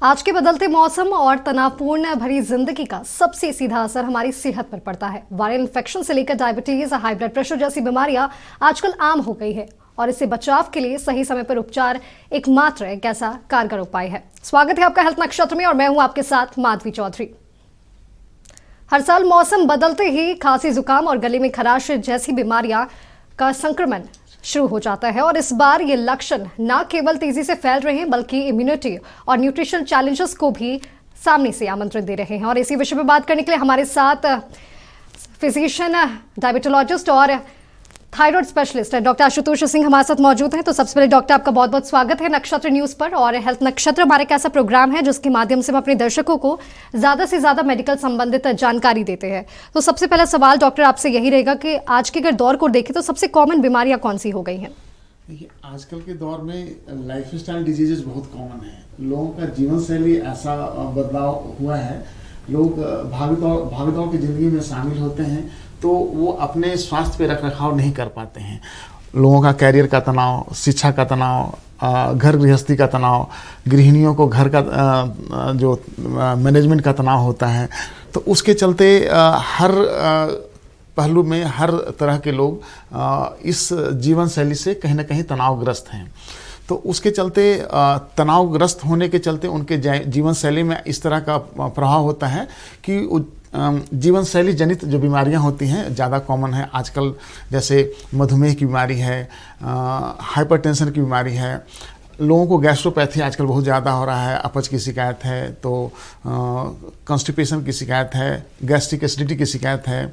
आज के बदलते मौसम और तनावपूर्ण भरी जिंदगी का सबसे सीधा असर हमारी सेहत पर पड़ता है। वायरल इन्फेक्शन से लेकर डायबिटीज, हाई ब्लड प्रेशर जैसी बीमारियां आजकल आम हो गई है और इससे बचाव के लिए सही समय पर उपचार एकमात्र एक ऐसा कारगर उपाय है। स्वागत है आपका हेल्थ नक्षत्र में और मैं हूं आपके साथ माधवी चौधरी। हर साल मौसम बदलते ही खांसी, जुकाम और गले में खराश जैसी बीमारियां का संक्रमण शुरू हो जाता है और इस बार ये लक्षण न केवल तेजी से फैल रहे हैं बल्कि इम्यूनिटी और न्यूट्रिशन चैलेंजेस को भी सामने से आमंत्रण दे रहे हैं। और इसी विषय पर बात करने के लिए हमारे साथ फिजिशियन, डायबिटोलॉजिस्ट और thyroid specialist doctor Ashutosh Singh हमारे साथ मौजूद हैं। तो सबसे पहले डॉक्टर आपका बहुत बहुत स्वागत है नक्षत्र न्यूज़ पर। और हेल्थ नक्षत्र हमारा एक ऐसा प्रोग्राम है जिसके माध्यम से हम अपने दर्शकों को ज़्यादा से ज़्यादा मेडिकल संबंधित जानकारी देते हैं। तो सबसे पहला सवाल डॉक्टर आपसे यही रहेगा कि आज के अगर दौर को देखें तो सबसे कॉमन बीमारियाँ कौन सी हो गई हैं? देखिए, आजकल के दौर में लाइफस्टाइल डिजीजेस बहुत कॉमन है। लोगों का जीवन शैली ऐसा बदलाव हुआ है, लोग भागदौड़ की जिंदगी में शामिल होते हैं तो वो अपने स्वास्थ्य पे रखरखाव नहीं कर पाते हैं। लोगों का कैरियर का तनाव, शिक्षा का तनाव, घर गृहस्थी का तनाव, गृहिणियों को घर का जो मैनेजमेंट का तनाव होता है, तो उसके चलते हर पहलू में हर तरह के लोग इस जीवन शैली से कहीं ना कहीं तनावग्रस्त हैं। तो उसके चलते तनावग्रस्त होने के चलते उनके जीवन शैली में इस तरह का प्रभाव होता है कि जीवन शैली जनित जो बीमारियां होती हैं ज़्यादा कॉमन है आजकल, जैसे मधुमेह की बीमारी है, हाइपरटेंशन की बीमारी है, लोगों को गैस्ट्रोपैथी आजकल बहुत ज़्यादा हो रहा है, अपच की शिकायत है, तो कॉन्स्टिपेशन की शिकायत है, गैस्ट्रिक एसिडिटी की शिकायत है,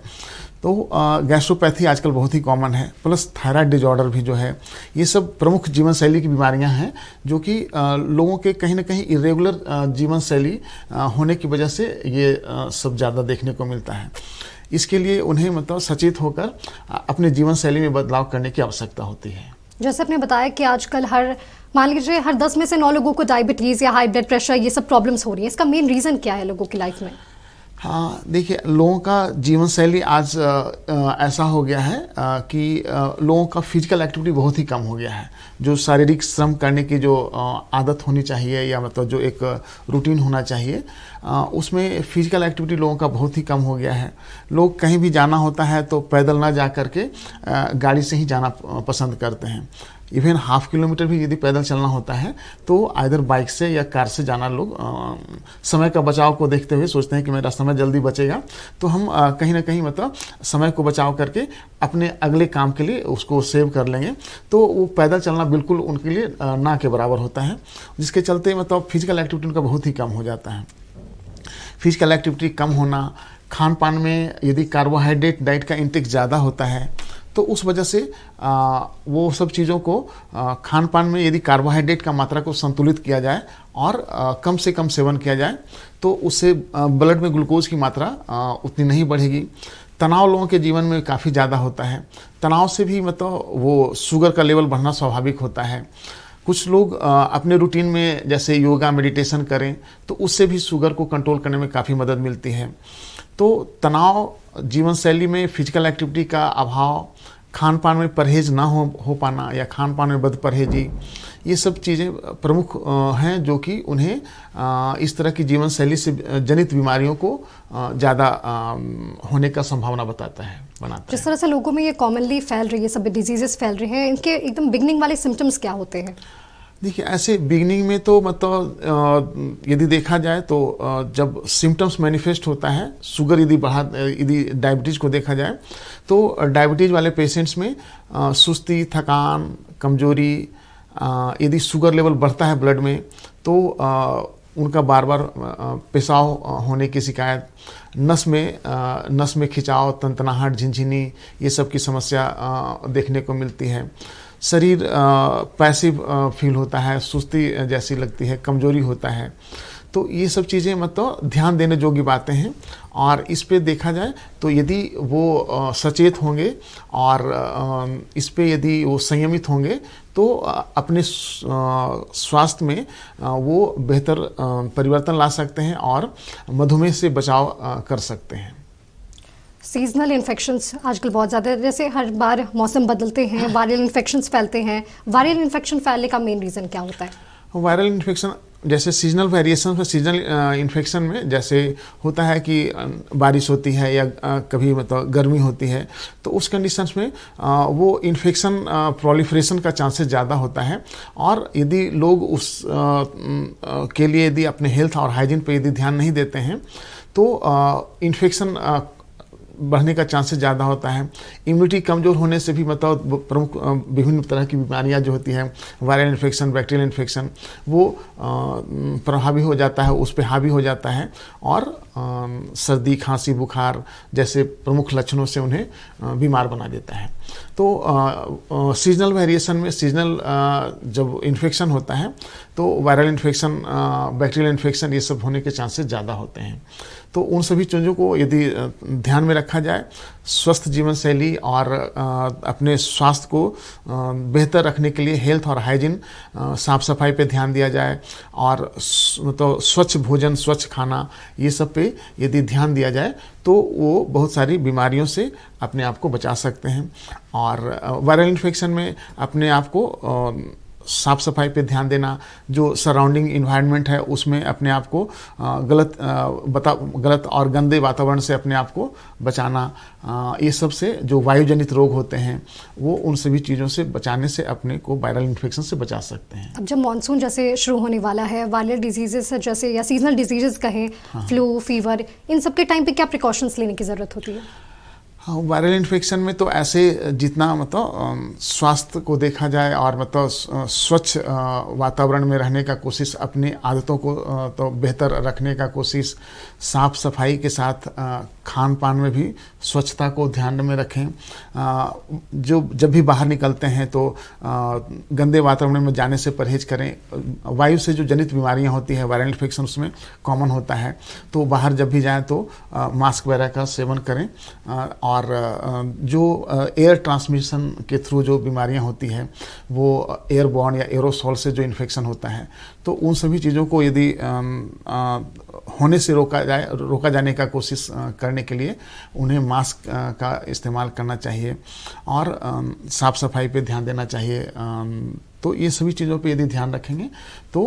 तो गैस्ट्रोपैथी आजकल बहुत ही कॉमन है, प्लस थायराइड डिजॉर्डर भी जो है। ये सब प्रमुख जीवन शैली की बीमारियां हैं जो कि लोगों के कहीं ना कहीं इरेगुलर जीवन शैली होने की वजह से ये सब ज़्यादा देखने को मिलता है। इसके लिए उन्हें मतलब सचेत होकर अपने जीवन शैली में बदलाव करने की आवश्यकता होती है। जैसे आपने बताया कि आजकल मान लीजिए हर 10 में से 9 लोगों को डायबिटीज़ या हाई ब्लड प्रेशर ये सब प्रॉब्लम्स हो रही हैं। इसका मेन रीज़न क्या है लोगों की लाइफ में? हाँ, देखिए, लोगों का जीवन शैली आज ऐसा हो गया है कि लोगों का फिजिकल एक्टिविटी बहुत ही कम हो गया है। जो शारीरिक श्रम करने की जो आदत होनी चाहिए या मतलब जो एक रूटीन होना चाहिए, उसमें फिजिकल एक्टिविटी लोगों का बहुत ही कम हो गया है। लोग कहीं भी जाना होता है तो पैदल ना जा करके गाड़ी से ही जाना पसंद करते हैं। इवन हाफ किलोमीटर भी यदि पैदल चलना होता है तो आइदर बाइक से या कार से जाना लोग समय का बचाव को देखते हुए सोचते हैं कि मेरा समय जल्दी बचेगा, तो हम कहीं ना कहीं मतलब समय को बचाव करके अपने अगले काम के लिए उसको सेव कर लेंगे। तो वो पैदल चलना बिल्कुल उनके लिए ना के बराबर होता है, जिसके चलते मतलब फिजिकल एक्टिविटी उनका बहुत ही कम हो जाता है। फिजिकल एक्टिविटी कम होना, खान पान में यदि कार्बोहाइड्रेट डाइट का इंटेक ज़्यादा होता है तो उस वजह से वो सब चीज़ों को खान पान में यदि कार्बोहाइड्रेट का मात्रा को संतुलित किया जाए और कम से कम सेवन किया जाए तो उससे ब्लड में ग्लूकोज की मात्रा उतनी नहीं बढ़ेगी। तनाव लोगों के जीवन में काफ़ी ज़्यादा होता है, तनाव से भी मतलब वो शुगर का लेवल बढ़ना स्वाभाविक होता है। कुछ लोग अपने रूटीन में जैसे योगा, मेडिटेशन करें तो उससे भी शुगर को कंट्रोल करने में काफ़ी मदद मिलती है। तो तनाव, जीवन शैली में फिजिकल एक्टिविटी का अभाव, खान पान में परहेज ना हो पाना या खान पान में बद परहेजी, ये सब चीज़ें प्रमुख हैं जो कि उन्हें इस तरह की जीवन शैली से जनित बीमारियों को ज़्यादा होने का संभावना बनाता है। जिस तरह से लोगों में ये कॉमनली फैल रही है, सब डिजीजेस फैल रहे हैं, इनके एकदम बिगनिंग वाले सिम्टम्स क्या होते हैं? देखिए, ऐसे बिगनिंग में तो मतलब यदि देखा जाए तो जब सिम्टम्स मैनिफेस्ट होता है, शुगर यदि डायबिटीज़ को देखा जाए तो डायबिटीज़ वाले पेशेंट्स में सुस्ती, थकान, कमजोरी, यदि शुगर लेवल बढ़ता है ब्लड में तो उनका बार बार पेशाब होने की शिकायत, नस में खिंचाव, तंतनाहट, झिनझिनी, ये सब की समस्या देखने को मिलती है। शरीर पैसिव फील होता है, सुस्ती जैसी लगती है, कमजोरी होता है। तो ये सब चीज़ें मतलब ध्यान देने योग्य बातें हैं। और इस पे देखा जाए तो यदि वो सचेत होंगे और इस पे यदि वो संयमित होंगे तो अपने स्वास्थ्य में वो बेहतर परिवर्तन ला सकते हैं और मधुमेह से बचाव कर सकते हैं। सीजनल इन्फेक्शंस आजकल बहुत ज़्यादा, जैसे हर बार मौसम बदलते हैं, वायरल इन्फेक्शंस फैलते हैं। वायरल इन्फेक्शन फैलने का मेन रीज़न क्या होता है? वायरल इन्फेक्शन जैसे सीजनल वेरिएशन में, सीजनल इन्फेक्शन में जैसे होता है कि बारिश होती है या कभी मतलब गर्मी होती है, तो उस कंडीशंस में वो इन्फेक्शन प्रोलिफरेशन का चांसेस ज़्यादा होता है। और यदि लोग उस के लिए यदि अपने हेल्थ और हाइजीन पे यदि ध्यान नहीं देते हैं तो इन्फेक्शन बढ़ने का चांसेस ज़्यादा होता है। इम्यूनिटी कमज़ोर होने से भी मतलब प्रमुख विभिन्न तरह की बीमारियां जो होती हैं, वायरल इन्फेक्शन, बैक्टीरियल इन्फेक्शन, वो प्रभावी हो जाता है, उस पर हावी हो जाता है और सर्दी, खांसी, बुखार जैसे प्रमुख लक्षणों से उन्हें बीमार बना देता है। तो सीजनल वेरिएशन में, सीजनल जब इन्फेक्शन होता है तो वायरल इन्फेक्शन, बैक्टीरियल इन्फेक्शन, ये सब होने के चांसेस ज़्यादा होते हैं। तो उन सभी चीज़ों को यदि ध्यान में रखा जाए, स्वस्थ जीवन शैली और अपने स्वास्थ्य को बेहतर रखने के लिए हेल्थ और हाइजीन, साफ सफाई पे ध्यान दिया जाए और मतलब स्वच्छ भोजन, स्वच्छ खाना, ये सब पे यदि ध्यान दिया जाए तो वो बहुत सारी बीमारियों से अपने आप को बचा सकते हैं। और वायरल इन्फेक्शन में अपने आप को साफ सफाई पे ध्यान देना, जो सराउंडिंग इन्वायरमेंट है उसमें अपने आप को गलत और गंदे वातावरण से अपने आप को बचाना, ये सब से जो वायुजनित रोग होते हैं वो उन सभी चीज़ों से बचाने से अपने को वायरल इन्फेक्शन से बचा सकते हैं। अब जब मानसून जैसे शुरू होने वाला है, वायरल डिजीजेस जैसे या सीजनल डिजीजेस कहें, फ्लू, फीवर, इन सब के टाइम पे क्या प्रिकॉशंस लेने की ज़रूरत होती है? हाँ, वायरल इन्फेक्शन में तो ऐसे जितना मतलब स्वास्थ्य को देखा जाए और मतलब स्वच्छ वातावरण में रहने का कोशिश, अपनी आदतों को तो बेहतर रखने का कोशिश, साफ सफाई के साथ खान पान में भी स्वच्छता को ध्यान में रखें। जो जब भी बाहर निकलते हैं तो गंदे वातावरण में जाने से परहेज करें। वायु से जो जनित बीमारियां होती है, वायरल इन्फेक्शन उसमें कॉमन होता है, तो बाहर जब भी जाएं तो मास्क वगैरह का सेवन करें। और जो एयर ट्रांसमिशन के थ्रू जो बीमारियां होती हैं वो एयरबॉर्न या एरोसॉल से जो इन्फेक्शन होता है, तो उन सभी चीज़ों को यदि होने से रोका जाने का कोशिश करने के लिए उन्हें मास्क का इस्तेमाल करना चाहिए और साफ सफाई पे ध्यान देना चाहिए। तो ये सभी चीज़ों पे यदि ध्यान रखेंगे तो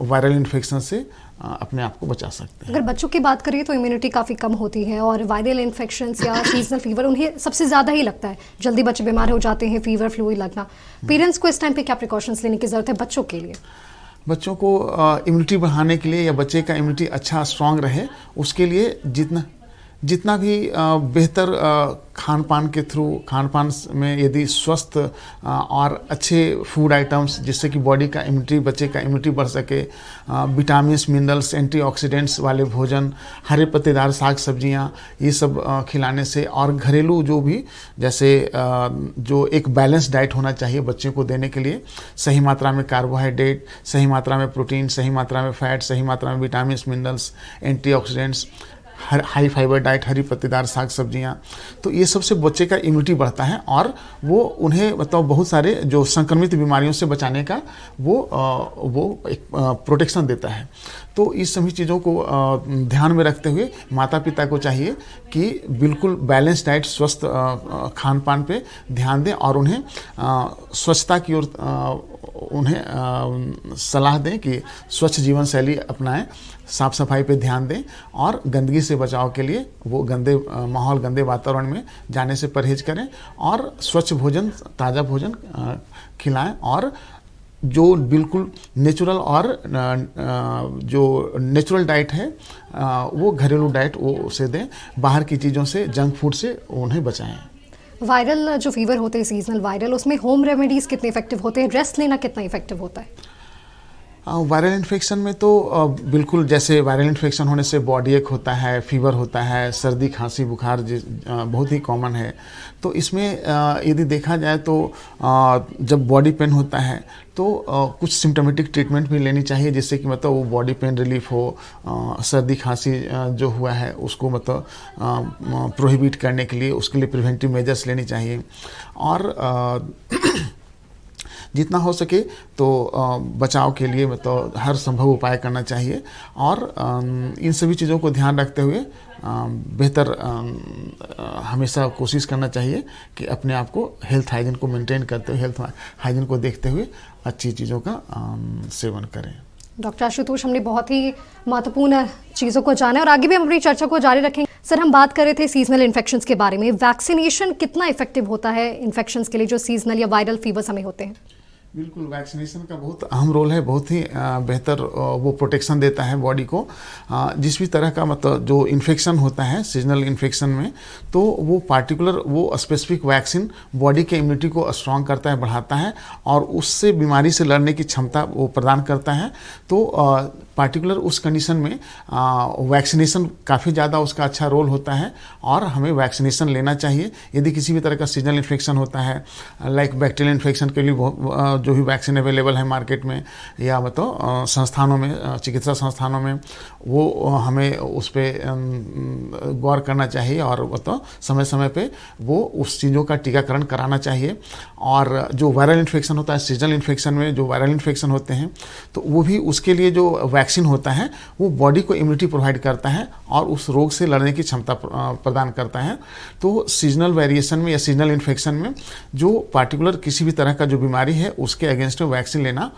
वायरल इन्फेक्शन से अपने आप को बचा सकते हैं। अगर बच्चों की बात करें तो इम्यूनिटी काफ़ी कम होती है और वायरल इन्फेक्शंस या सीजनल फीवर उन्हें सबसे ज़्यादा ही लगता है, जल्दी बच्चे बीमार हो जाते हैं, फीवर, फ्लू ही लगना। पेरेंट्स को इस टाइम पे क्या प्रिकॉशंस लेने की ज़रूरत है बच्चों के लिए? बच्चों को इम्यूनिटी बढ़ाने के लिए या बच्चे का इम्यूनिटी अच्छा स्ट्रांग रहे, उसके लिए जितना भी बेहतर खान पान के थ्रू, खान पान में यदि स्वस्थ और अच्छे फूड आइटम्स जिससे कि बॉडी का इम्यूनिटी, बच्चे का इम्यूनिटी बढ़ सके, विटामिन, मिनरल्स, एंटीऑक्सीडेंट्स वाले भोजन, हरे पत्तेदार साग सब्जियां, ये सब खिलाने से, और घरेलू जो भी जैसे जो एक बैलेंस डाइट होना चाहिए बच्चे को देने के लिए, सही मात्रा में कार्बोहाइड्रेट, सही मात्रा में प्रोटीन, सही मात्रा में फैट, सही मात्रा में vitamin, minerals, antioxidants, high fibre diet, हरी पत्तेदार साग सब्जियां, तो ये सबसे बच्चे का इम्यूनिटी बढ़ता है और वो उन्हें मतलब बहुत सारे जो संक्रमित बीमारियों से बचाने का वो एक प्रोटेक्शन देता है। तो इस सभी चीज़ों को ध्यान में रखते हुए माता पिता को चाहिए कि बिल्कुल बैलेंस डाइट, स्वस्थ खान पान पे ध्यान दें और उन्हें स्वच्छता की ओर उन्हें सलाह दें कि स्वच्छ जीवन शैली अपनाएं, साफ सफाई पे ध्यान दें और गंदगी से बचाव के लिए वो गंदे माहौल, गंदे वातावरण में जाने से परहेज करें और स्वच्छ भोजन, ताज़ा भोजन खिलाएं और जो बिल्कुल नेचुरल और जो नेचुरल डाइट है वो घरेलू डाइट वो उसे दें, बाहर की चीज़ों से, जंक फूड से उन्हें बचाएं। वायरल जो फीवर होते हैं, सीजनल वायरल, उसमें होम रेमेडीज़ कितने इफेक्टिव होते हैं, रेस्ट लेना कितना इफेक्टिव होता है? वायरल इन्फेक्शन में तो बिल्कुल जैसे वायरल इन्फेक्शन होने से बॉडी एक होता है, फीवर होता है, सर्दी, खांसी, बुखार बहुत ही कॉमन है। तो इसमें यदि देखा जाए तो जब बॉडी पेन होता है तो कुछ सिम्टोमेटिक ट्रीटमेंट भी लेनी चाहिए जिससे कि मतलब वो बॉडी पेन रिलीफ हो, सर्दी खांसी जो हुआ है उसको मतलब प्रोहिबिट करने के लिए, उसके लिए प्रिवेंटिव मेजर्स लेनी चाहिए और जितना हो सके तो बचाव के लिए मतलब हर संभव उपाय करना चाहिए और इन सभी चीज़ों को ध्यान रखते हुए बेहतर हमेशा कोशिश करना चाहिए कि अपने आप को हेल्थ हाइजीन को मेंटेन करते हुए, हेल्थ हाइजीन को देखते हुए अच्छी चीज़ों का सेवन करें। डॉक्टर आशुतोष, हमने बहुत ही महत्वपूर्ण चीज़ों को जाना और आगे भी हम अपनी चर्चा को जारी रखेंगे। सर, हम बात कर रहे थे सीजनल इन्फेक्शंस के बारे में। वैक्सीनेशन कितना इफेक्टिव होता है इन्फेक्शंस के लिए जो सीजनल या वायरल फीवर्स हमें होते हैं? बिल्कुल, वैक्सीनेशन का बहुत अहम रोल है, बहुत ही बेहतर वो प्रोटेक्शन देता है बॉडी को। जिस भी तरह का मतलब जो इन्फेक्शन होता है सीजनल इन्फेक्शन में, तो वो पार्टिकुलर वो स्पेसिफिक वैक्सीन बॉडी के इम्यूनिटी को स्ट्रॉन्ग करता है, बढ़ाता है और उससे बीमारी से लड़ने की क्षमता वो प्रदान करता है। तो पार्टिकुलर उस कंडीशन में वैक्सीनेशन काफ़ी ज़्यादा उसका अच्छा रोल होता है और हमें वैक्सीनेशन लेना चाहिए। यदि किसी भी तरह का सीजनल इन्फेक्शन होता है, लाइक बैक्टीरियल इन्फेक्शन के लिए जो भी वैक्सीन अवेलेबल है मार्केट में या मतलब संस्थानों में, चिकित्सा संस्थानों में, वो हमें उस पर गौर करना चाहिए और मतलब समय समय पे वो उस चीज़ों का टीकाकरण कराना चाहिए। और जो वायरल इन्फेक्शन होता है सीजनल इन्फेक्शन में, जो वायरल इन्फेक्शन होते हैं, तो वो भी उसके लिए जो वैक्सीन होता है वो बॉडी को इम्यूनिटी प्रोवाइड करता है और उस रोग से लड़ने की क्षमता प्रदान करता है। तो सीजनल वेरिएशन में या सीजनल इन्फेक्शन में जो पार्टिकुलर किसी भी तरह का जो बीमारी है उसके अगेंस्ट में वैक्सीन लेना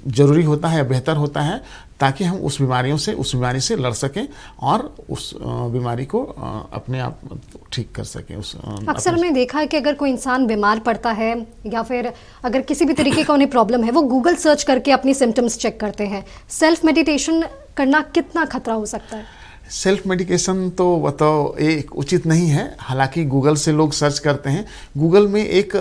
ज़रूरी होता है, बेहतर होता है, ताकि हम उस बीमारी से लड़ सकें और उस बीमारी को अपने आप ठीक कर सकें। अक्सर हमने देखा है कि अगर कोई इंसान बीमार पड़ता है या फिर अगर किसी भी तरीके का उन्हें प्रॉब्लम है, वो गूगल सर्च करके अपनी सिम्टम्स चेक करते हैं। सेल्फ मेडिटेशन करना कितना खतरा हो सकता है? सेल्फ मेडिकेशन तो बताओ एक उचित नहीं है। हालांकि गूगल से लोग सर्च करते हैं, गूगल में एक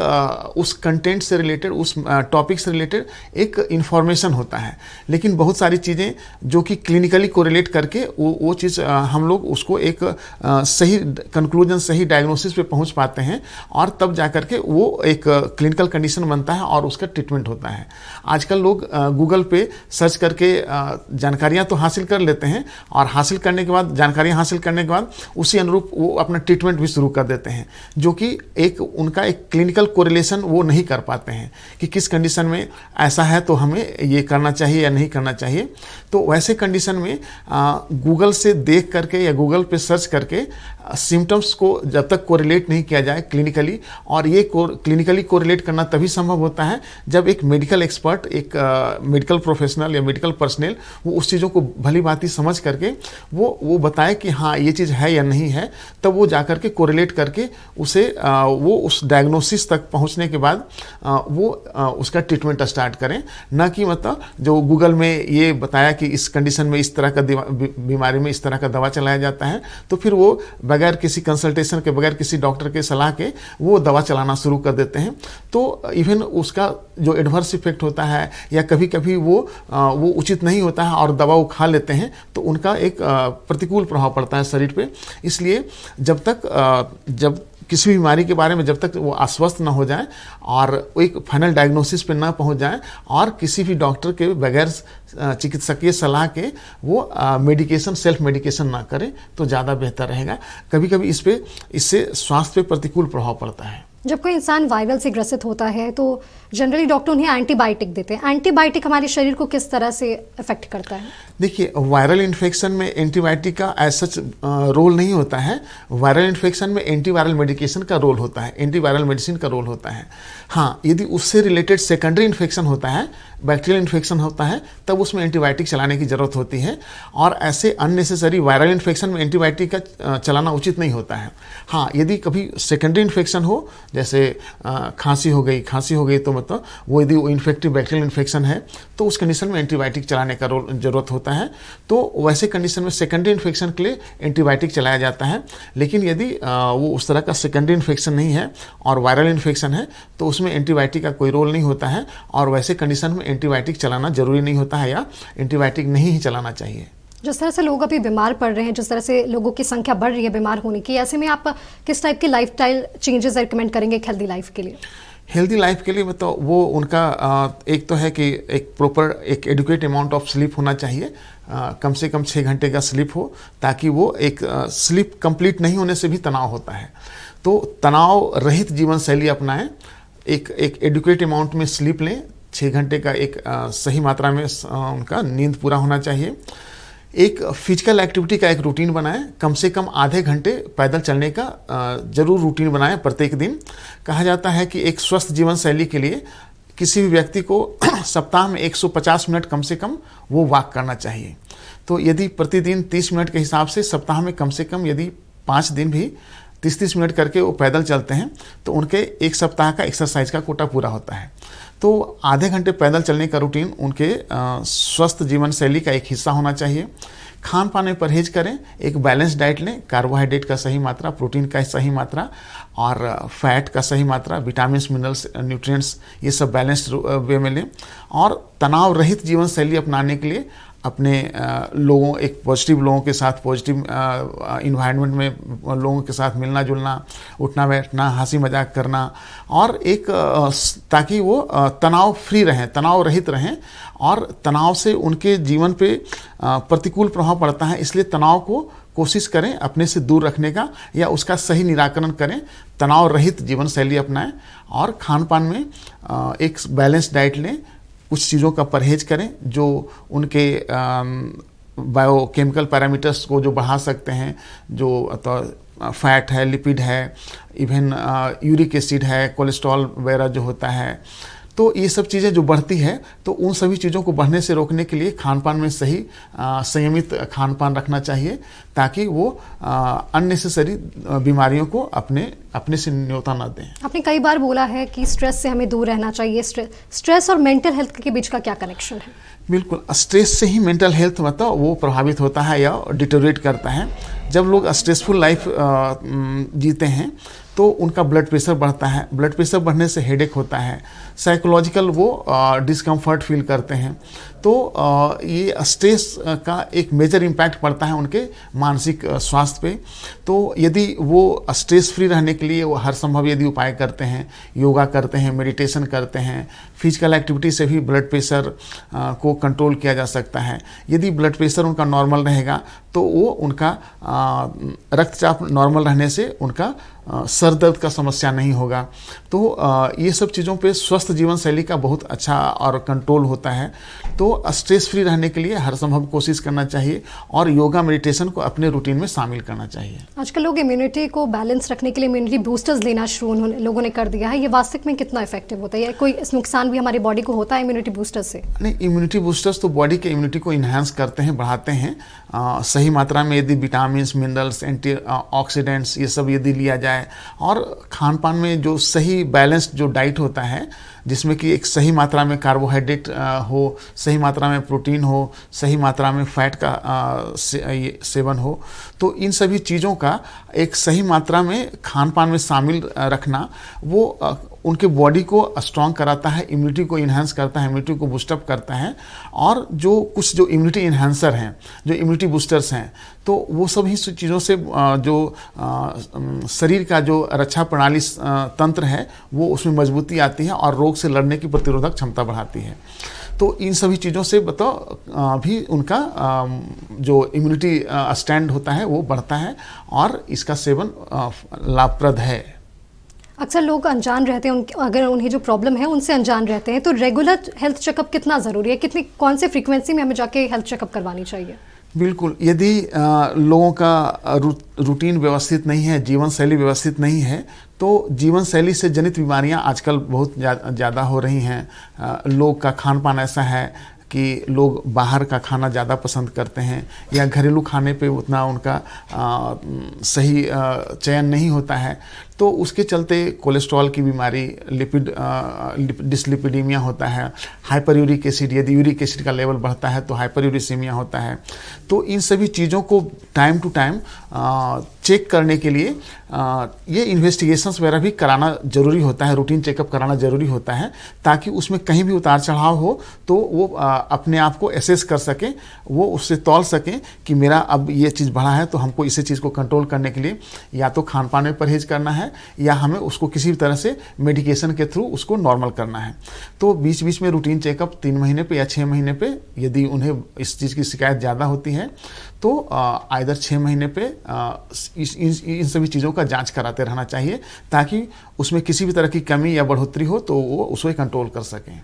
उस कंटेंट से रिलेटेड, उस टॉपिक से रिलेटेड एक इन्फॉर्मेशन होता है, लेकिन बहुत सारी चीज़ें जो कि क्लिनिकली कोरिलेट करके वो चीज़ हम लोग उसको एक सही कंक्लूजन, सही डायग्नोसिस पे पहुंच पाते हैं और तब जा कर के वो एक क्लिनिकल कंडीशन बनता है और उसका ट्रीटमेंट होता है। आजकल लोग गूगल पे सर्च करके जानकारियाँ तो हासिल कर लेते हैं और हासिल करने के जानकारी हासिल करने के बाद उसी अनुरूप वो अपना ट्रीटमेंट भी शुरू कर देते हैं, जो कि उनका एक क्लिनिकल कोरिलेशन वो नहीं कर पाते हैं कि किस कंडीशन में ऐसा है तो हमें ये करना चाहिए या नहीं करना चाहिए। तो वैसे कंडीशन में गूगल से देख करके या गूगल पे सर्च करके सिम्टम्स को जब तक कोरिलेट नहीं किया जाए क्लिनिकली, और ये क्लिनिकली कोरिलेट करना तभी संभव होता है जब एक मेडिकल एक्सपर्ट, एक मेडिकल प्रोफेशनल या मेडिकल पर्सनल वो उस चीज़ों को भली भांति समझ करके वो बताए कि हाँ ये चीज़ है या नहीं है, तब वो जाकर के कोरिलेट करके उसे वो उस डायग्नोसिस तक पहुंचने के बाद वो उसका ट्रीटमेंट स्टार्ट करें। न कि मतलब जो गूगल में ये बताया कि इस कंडीशन में इस तरह का बीमारी में इस तरह का दवा चलाया जाता है, तो फिर वो बगैर किसी कंसल्टेशन के, बगैर किसी डॉक्टर के सलाह के वो दवा चलाना शुरू कर देते हैं। तो इवन उसका जो एडवर्स इफेक्ट होता है या कभी कभी वो उचित नहीं होता है और दवा वो खा लेते हैं, तो उनका एक प्रतिकूल प्रभाव पड़ता है शरीर पे। इसलिए जब किसी भी बीमारी के बारे में जब तक वो आश्वस्त ना हो जाए और एक फाइनल डायग्नोसिस पे ना पहुंच जाए और किसी भी डॉक्टर के बगैर चिकित्सकीय सलाह के वो मेडिकेशन, सेल्फ मेडिकेशन ना करें तो ज़्यादा बेहतर रहेगा। कभी कभी इससे स्वास्थ्य पे प्रतिकूल प्रभाव पड़ता है। जब कोई इंसान वायरल से ग्रसित होता है तो जनरली डॉक्टर उन्हें एंटीबायोटिक देते हैं। एंटीबायोटिक हमारे शरीर को किस तरह से इफेक्ट करता है? देखिए, वायरल इन्फेक्शन में एंटीबायोटिक का ऐसा रोल नहीं होता है। वायरल इन्फेक्शन में एंटीवायरल मेडिकेशन का रोल होता है, एंटीवायरल मेडिसिन का रोल होता है। हाँ, यदि उससे रिलेटेड सेकेंडरी इन्फेक्शन होता है, बैक्टीरियल इन्फेक्शन होता है, तब उसमें एंटीबायोटिक चलाने की ज़रूरत होती है। और ऐसे अननेसेसरी वायरल इन्फेक्शन में एंटीबायोटिक का चलाना उचित नहीं होता है। हाँ, यदि कभी सेकेंडरी इन्फेक्शन हो, जैसे खांसी हो गई तो मतलब वो यदि वो इन्फेक्टिव बैक्टीरियल इन्फेक्शन है तो उस कंडीशन में एंटीबायोटिक चलाने का ज़रूरत होता है। तो वैसे कंडीशन में सेकेंडरी इन्फेक्शन के लिए एंटीबायोटिक चलाया जाता है। लेकिन यदि वो उस तरह का सेकेंडरी इन्फेक्शन नहीं है और वायरल इन्फेक्शन है तो उसमें एंटीबायोटिक का कोई रोल नहीं होता है और वैसे कंडीशन में एंटीबायोटिक चलाना जरूरी नहीं होता है या एंटीबायोटिक नहीं ही चलाना चाहिए। जिस तरह से लोग अभी बीमार पड़ रहे हैं, जिस तरह से लोगों की संख्या बढ़ रही है बीमार होने की, ऐसे में आप किस टाइप की लाइफस्टाइल चेंजेस रिकमेंड करेंगे एक हेल्दी लाइफ के लिए? हेल्दी लाइफ के लिए मतलब वो उनका एक तो है कि एक प्रॉपर एक एडुकेट अमाउंट ऑफ स्लीप होना चाहिए। कम से कम 6 घंटे का स्लीप हो, ताकि वो एक स्लीप कंप्लीट नहीं होने से भी तनाव होता है। तो तनाव रहित जीवन शैली अपनाएं, एक एडुकेट अमाउंट में स्लीप लें, 6 घंटे का एक सही मात्रा में उनका नींद पूरा होना चाहिए। एक फिजिकल एक्टिविटी का एक रूटीन बनाएं, कम से कम आधे घंटे पैदल चलने का जरूर रूटीन बनाएं प्रत्येक दिन। कहा जाता है कि एक स्वस्थ जीवन शैली के लिए किसी भी व्यक्ति को सप्ताह में 150 मिनट कम से कम वो वॉक करना चाहिए। तो यदि प्रतिदिन 30 मिनट के हिसाब से सप्ताह में कम से कम यदि 5 दिन भी 30-30 मिनट करके वो पैदल चलते हैं तो उनके एक सप्ताह का एक्सरसाइज का कोटा पूरा होता है। तो आधे घंटे पैदल चलने का रूटीन उनके स्वस्थ जीवन शैली का एक हिस्सा होना चाहिए। खान पान में परहेज करें, एक बैलेंस डाइट लें, कार्बोहाइड्रेट का सही मात्रा, प्रोटीन का सही मात्रा और फैट का सही मात्रा, विटामिन मिनरल्स न्यूट्रिएंट्स ये सब बैलेंस्ड वे में लें और तनाव रहित जीवन शैली अपनाने के लिए अपने एक पॉजिटिव लोगों के साथ, पॉजिटिव इन्वायरमेंट में लोगों के साथ मिलना जुलना, उठना बैठना, हंसी मजाक करना और ताकि वो तनाव फ्री रहें, तनाव रहित रहें। और तनाव से उनके जीवन पे प्रतिकूल प्रभाव पड़ता है, इसलिए तनाव को कोशिश करें अपने से दूर रखने का या उसका सही निराकरण करें, तनाव रहित जीवन शैली अपनाएं और खान पान में एक बैलेंस डाइट लें, कुछ चीज़ों का परहेज करें जो उनके बायोकेमिकल पैरामीटर्स को जो बढ़ा सकते हैं, जो फैट है, लिपिड है, इवन यूरिक एसिड है, कोलेस्ट्रॉल वगैरह जो होता है। तो ये सब चीज़ें जो बढ़ती है तो उन सभी चीज़ों को बढ़ने से रोकने के लिए खान पान में सही संयमित खान पान रखना चाहिए ताकि वो अननेसेसरी बीमारियों को अपने से न्योता ना दें। आपने कई बार बोला है कि स्ट्रेस से हमें दूर रहना चाहिए। स्ट्रेस और मेंटल हेल्थ के बीच का क्या कनेक्शन है? बिल्कुल, स्ट्रेस से ही मेंटल हेल्थ मतलब वो प्रभावित होता है या डिटोरेट करता है। जब लोग स्ट्रेसफुल लाइफ जीते हैं तो उनका ब्लड प्रेशर बढ़ता है, ब्लड प्रेशर बढ़ने से हेडेक होता है, साइकोलॉजिकल वो डिस्कम्फर्ट फील करते हैं। तो ये स्ट्रेस का एक मेजर इम्पैक्ट पड़ता है उनके मानसिक स्वास्थ्य पे। तो यदि वो स्ट्रेस फ्री रहने के लिए वो हर संभव यदि उपाय करते हैं, योगा करते हैं, मेडिटेशन करते हैं, फिजिकल एक्टिविटी से भी ब्लड प्रेशर को कंट्रोल किया जा सकता है। यदि ब्लड प्रेशर उनका नॉर्मल रहेगा तो वो उनका रक्तचाप नॉर्मल रहने से उनका सर दर्द का समस्या नहीं होगा। तो ये सब चीज़ों पे स्वस्थ जीवन शैली का बहुत अच्छा और कंट्रोल होता है। तो स्ट्रेस फ्री रहने के लिए हर संभव कोशिश करना चाहिए और योगा मेडिटेशन को अपने रूटीन में शामिल करना चाहिए। आजकल लोग इम्यूनिटी को बैलेंस रखने के लिए इम्यूनिटी बूस्टर्स लेना शुरू लोगों ने कर दिया है। ये वास्तविक में कितना इफेक्टिव होता है या कोई नुकसान भी हमारी बॉडी को होता है इम्यूनिटी बूस्टर से? नहीं, इम्यूनिटी बूस्टर्स तो बॉडी के इम्यूनिटी को इन्हांस करते हैं, बढ़ाते हैं। सही मात्रा में यदि विटामिन मिनरल्स, एंटी ऑक्सीडेंट्स ये सब यदि लिया जाए और खान पान में जो सही बैलेंस्ड जो डाइट होता है जिसमें कि एक सही मात्रा में कार्बोहाइड्रेट हो, सही मात्रा में प्रोटीन हो, सही मात्रा में फैट का सेवन हो, तो इन सभी चीज़ों का एक सही मात्रा में खान पान में शामिल रखना वो उनके बॉडी को स्ट्रॉन्ग कराता है, इम्यूनिटी को इन्हांस करता है, इम्यूनिटी को बूस्टअप करता है। और जो कुछ जो इम्यूनिटी इन्हांसर हैं, जो इम्यूनिटी बूस्टर्स हैं, तो वो सभी चीज़ों से जो शरीर का जो रक्षा प्रणाली तंत्र है वो उसमें मजबूती आती है और रोग से लड़ने की प्रतिरोधक क्षमता बढ़ाती है। तो इन सभी चीज़ों से बताओ भी उनका जो इम्यूनिटी स्टैंड होता है वो बढ़ता है और इसका सेवन लाभप्रद है। अक्सर लोग अनजान रहते हैं, अगर उन्हें जो प्रॉब्लम है उनसे अनजान रहते हैं, तो रेगुलर हेल्थ चेकअप कितना ज़रूरी है? कौन से फ्रीक्वेंसी में हमें जाके हेल्थ चेकअप करवानी चाहिए? बिल्कुल, यदि लोगों का रूटीन व्यवस्थित नहीं है, जीवन शैली व्यवस्थित नहीं है, तो जीवन शैली से जनित बीमारियां आजकल बहुत ज़्यादा हो रही हैं। लोग का खान पान ऐसा है कि लोग बाहर का खाना ज़्यादा पसंद करते हैं या घरेलू खाने पे उतना उनका सही चयन नहीं होता है। तो उसके चलते कोलेस्ट्रॉल की बीमारी, डिसलिपिडीमिया होता है, हाइपर यूरिक एसिड, यदि यूरिक एसिड का लेवल बढ़ता है तो हाइपर यूरिसीमिया होता है। तो इन सभी चीज़ों को टाइम टू टाइम चेक करने के लिए ये इन्वेस्टिगेशंस वगैरह भी कराना ज़रूरी होता है, रूटीन चेकअप कराना ज़रूरी होता है, ताकि उसमें कहीं भी उतार चढ़ाव हो तो वो अपने आप को एसेस कर सकें, वो उससे तौल सकें कि मेरा अब ये चीज़ बढ़ा है तो हमको इसी चीज़ को कंट्रोल करने के लिए या तो खान पान में परहेज करना है या हमें उसको किसी भी तरह से मेडिकेशन के थ्रू उसको नॉर्मल करना है। तो बीच बीच में रूटीन चेकअप 3 महीने पे या 6 महीने पे, यदि उन्हें इस चीज़ की शिकायत ज़्यादा होती है तो आइदर 6 महीने पे इन सभी चीज़ों का जांच कराते रहना चाहिए, ताकि उसमें किसी भी तरह की कमी या बढ़ोतरी हो तो वो उसको कंट्रोल कर सकें।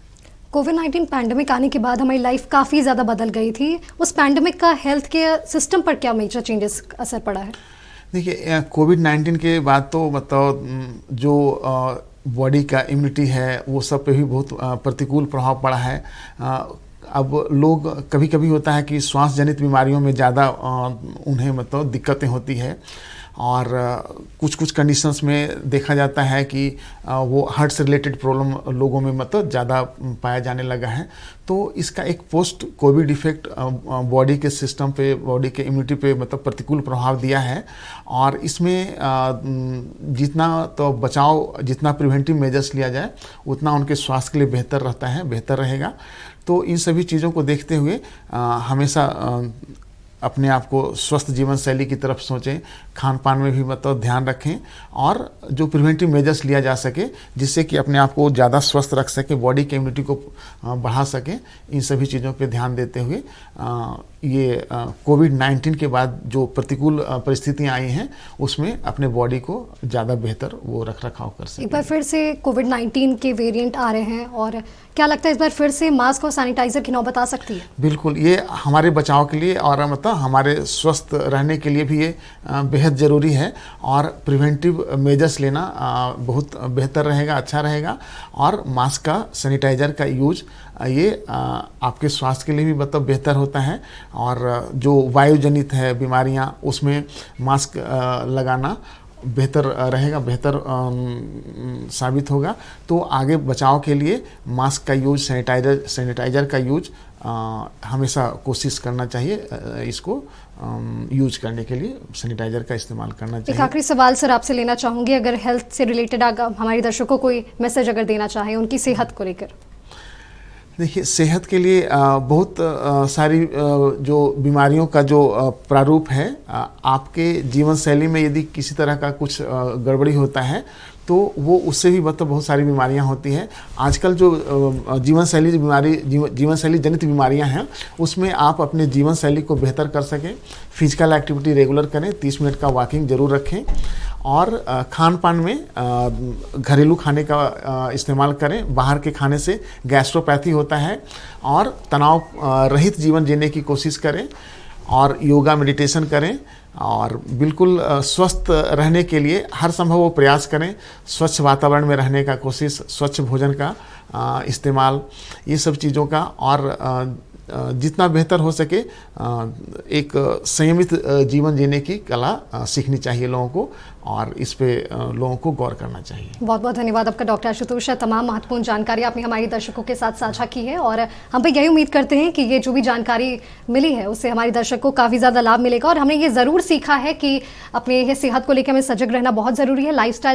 कोविड-19 पैंडमिक आने के बाद हमारी लाइफ काफ़ी ज़्यादा बदल गई थी। उस पैंडमिक का हेल्थ केयर सिस्टम पर क्या मेजर चेंजेस असर पड़ा है? देखिए, कोविड-19 के बाद तो मतलब जो बॉडी का इम्यूनिटी है वो सब पे भी बहुत प्रतिकूल प्रभाव पड़ा है। अब लोग कभी कभी होता है कि श्वास जनित बीमारियों में ज़्यादा उन्हें मतलब दिक्कतें होती है, और कुछ कुछ कंडीशंस में देखा जाता है कि वो हार्ट से रिलेटेड प्रॉब्लम लोगों में मतलब ज़्यादा पाया जाने लगा है। तो इसका एक पोस्ट कोविड इफेक्ट बॉडी के सिस्टम पे, बॉडी के इम्यूनिटी पे मतलब प्रतिकूल प्रभाव दिया है। और इसमें जितना तो बचाव, जितना प्रिवेंटिव मेजर्स लिया जाए उतना उनके स्वास्थ्य के लिए बेहतर रहता है, बेहतर रहेगा। तो इन सभी चीज़ों को देखते हुए हमेशा अपने आप को स्वस्थ जीवन शैली की तरफ सोचें, खान पान में भी मतलब ध्यान रखें, और जो प्रिवेंटिव मेजर्स लिया जा सके जिससे कि अपने आप को ज़्यादा स्वस्थ रख सके, बॉडी की इम्यूनिटी को बढ़ा सकें, इन सभी चीज़ों पे ध्यान देते हुए ये कोविड-19 के बाद जो प्रतिकूल परिस्थितियाँ आई हैं उसमें अपने बॉडी को ज़्यादा बेहतर वो रख रखाव कर सकें। एक बार फिर से कोविड-19 के वेरिएंट आ रहे हैं, और क्या लगता है इस बार फिर से मास्क और सैनिटाइजर की नौबत आ सकती है? बिल्कुल, ये हमारे बचाव के लिए और मतलब हमारे स्वस्थ रहने के लिए भी ये बेहद ज़रूरी है, और प्रिवेंटिव मेजर्स लेना बहुत बेहतर रहेगा, अच्छा रहेगा। और मास्क का, सैनिटाइज़र का यूज ये आपके स्वास्थ्य के लिए भी मतलब बेहतर होता है, और जो वायुजनित है बीमारियां उसमें मास्क लगाना बेहतर रहेगा, बेहतर साबित होगा। तो आगे बचाव के लिए मास्क का यूज, सैनिटाइज़र का यूज हमेशा कोशिश करना चाहिए। इसको यूज करने के लिए सैनिटाइज़र का इस्तेमाल करना चाहिए। एक आखिरी सवाल सर आपसे लेना चाहूँगी, अगर हेल्थ से रिलेटेड हमारे दर्शकों को कोई मैसेज अगर देना चाहें उनकी सेहत को लेकर। देखिए, सेहत के लिए बहुत सारी जो बीमारियों का जो प्रारूप है, आपके जीवन शैली में यदि किसी तरह का कुछ गड़बड़ी होता है तो वो उससे भी मतलब बहुत सारी बीमारियां होती हैं। आजकल जो जीवन शैली जनित बीमारियां हैं उसमें आप अपने जीवन शैली को बेहतर कर सकें, फिजिकल एक्टिविटी रेगुलर करें, 30 मिनट का वॉकिंग जरूर रखें, और खान पान में घरेलू खाने का इस्तेमाल करें। बाहर के खाने से गैस्ट्रोपैथी होता है, और तनाव रहित जीवन जीने की कोशिश करें, और योगा मेडिटेशन करें, और बिल्कुल स्वस्थ रहने के लिए हर संभव वो प्रयास करें। स्वच्छ वातावरण में रहने का कोशिश, स्वच्छ भोजन का इस्तेमाल, ये सब चीज़ों का, और जितना बेहतर हो सके एक संयमित जीवन जीने की कला सीखनी चाहिए लोगों को, और इस पे लोगों को गौर करना चाहिए। बहुत बहुत धन्यवाद आपका डॉक्टर आशुतोष। तमाम महत्वपूर्ण जानकारी आपने हमारे दर्शकों के साथ साझा की है, और हम पे यही उम्मीद करते हैं कि ये जो भी जानकारी मिली है उससे हमारे दर्शकों को काफ़ी ज़्यादा लाभ मिलेगा। और हमने ये ज़रूर सीखा है कि अपने सेहत को लेकर हमें सजग रहना बहुत ज़रूरी है। लाइफस्टाइल